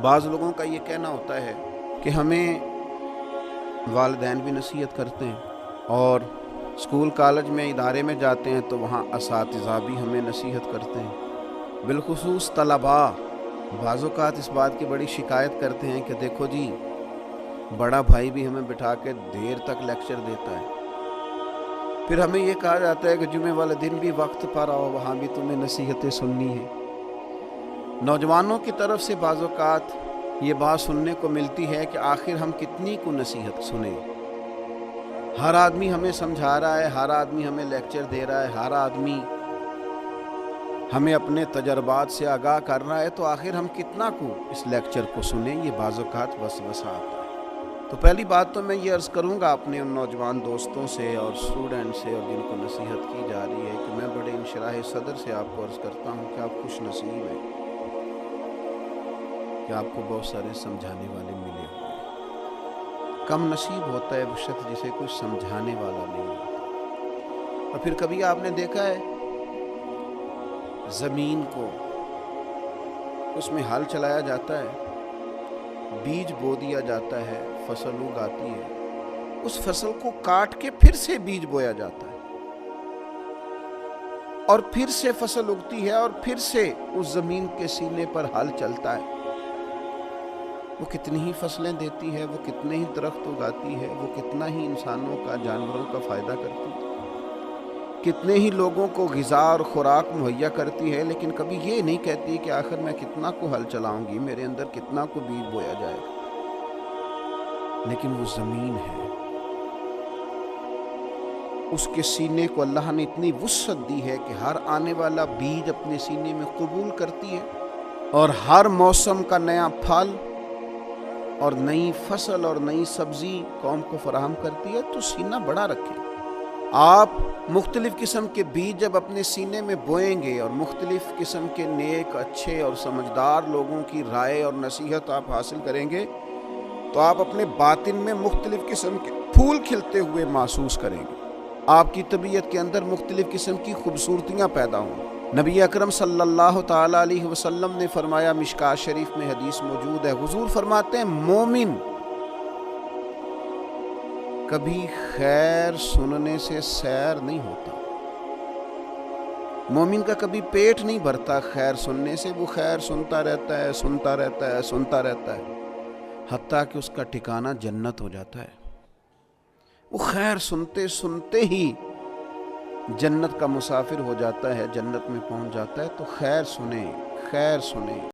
بعض لوگوں کا یہ کہنا ہوتا ہے کہ ہمیں والدین بھی نصیحت کرتے ہیں اور اسکول کالج میں ادارے میں جاتے ہیں تو وہاں اساتذہ بھی ہمیں نصیحت کرتے ہیں، بالخصوص طلباء بعض اوقات اس بات کی بڑی شکایت کرتے ہیں کہ دیکھو جی، بڑا بھائی بھی ہمیں بٹھا کے دیر تک لیکچر دیتا ہے، پھر ہمیں یہ کہا جاتا ہے کہ جمعے والے دن بھی وقت پر آؤ، وہاں بھی تمہیں نصیحتیں سننی ہیں۔ نوجوانوں کی طرف سے بعض اوقات یہ بات سننے کو ملتی ہے کہ آخر ہم کتنی کو نصیحت سنیں، ہر آدمی ہمیں سمجھا رہا ہے، ہر آدمی ہمیں لیکچر دے رہا ہے، ہر آدمی ہمیں اپنے تجربات سے آگاہ کر رہا ہے، تو آخر ہم کتنا کو اس لیکچر کو سنیں، یہ بعض اوقات وسوسہ آتا ہے۔ تو پہلی بات تو میں یہ عرض کروں گا اپنے ان نوجوان دوستوں سے اور اسٹوڈنٹ سے اور جن کو نصیحت کی جا رہی ہے کہ میں بڑے انشراح صدر سے آپ کو عرض کرتا ہوں کہ آپ خوش نصیب ہیں کہ آپ کو بہت سارے سمجھانے والے ملے ہوئے ہیں۔ کم نصیب ہوتا ہے وہ شخص جسے کوئی سمجھانے والا نہیں ہوتا۔ اور پھر کبھی آپ نے دیکھا ہے زمین کو اس میں ہل چلایا جاتا ہے، بیج بو دیا جاتا ہے، فصل اگاتی ہے، اس فصل کو کاٹ کے پھر سے بیج بویا جاتا ہے اور پھر سے فصل اگتی ہے اور پھر سے اس زمین کے سینے پر ہل چلتا ہے۔ وہ کتنی ہی فصلیں دیتی ہے، وہ کتنے ہی درخت اگاتی ہے، وہ کتنا ہی انسانوں کا، جانوروں کا فائدہ کرتی ہے، کتنے ہی لوگوں کو غذا اور خوراک مہیا کرتی ہے، لیکن کبھی یہ نہیں کہتی کہ آخر میں کتنا کو ہل چلاؤں گی، میرے اندر کتنا کو بیج بویا جائے گا۔ لیکن وہ زمین ہے، اس کے سینے کو اللہ نے اتنی وسعت دی ہے کہ ہر آنے والا بیج اپنے سینے میں قبول کرتی ہے اور ہر موسم کا نیا پھل اور نئی فصل اور نئی سبزی قوم کو فراہم کرتی ہے۔ تو سینہ بڑا رکھیں۔ آپ مختلف قسم کے بیج جب اپنے سینے میں بوئیں گے اور مختلف قسم کے نیک، اچھے اور سمجھدار لوگوں کی رائے اور نصیحت آپ حاصل کریں گے تو آپ اپنے باطن میں مختلف قسم کے پھول کھلتے ہوئے محسوس کریں گے، آپ کی طبیعت کے اندر مختلف قسم کی خوبصورتیاں پیدا ہوں۔ نبی اکرم صلی اللہ تعالی علیہ وسلم نے فرمایا، مشکوٰۃ شریف میں حدیث موجود ہے، حضور فرماتے ہیں مومن کبھی خیر سننے سے سیر نہیں ہوتا، مومن کا کبھی پیٹ نہیں بھرتا خیر سننے سے، وہ خیر سنتا رہتا ہے، سنتا رہتا ہے، سنتا رہتا ہے، حتیٰ کہ اس کا ٹھکانہ جنت ہو جاتا ہے۔ وہ خیر سنتے سنتے ہی جنت کا مسافر ہو جاتا ہے، جنت میں پہنچ جاتا ہے۔ تو خیر سنیں، خیر سنیں۔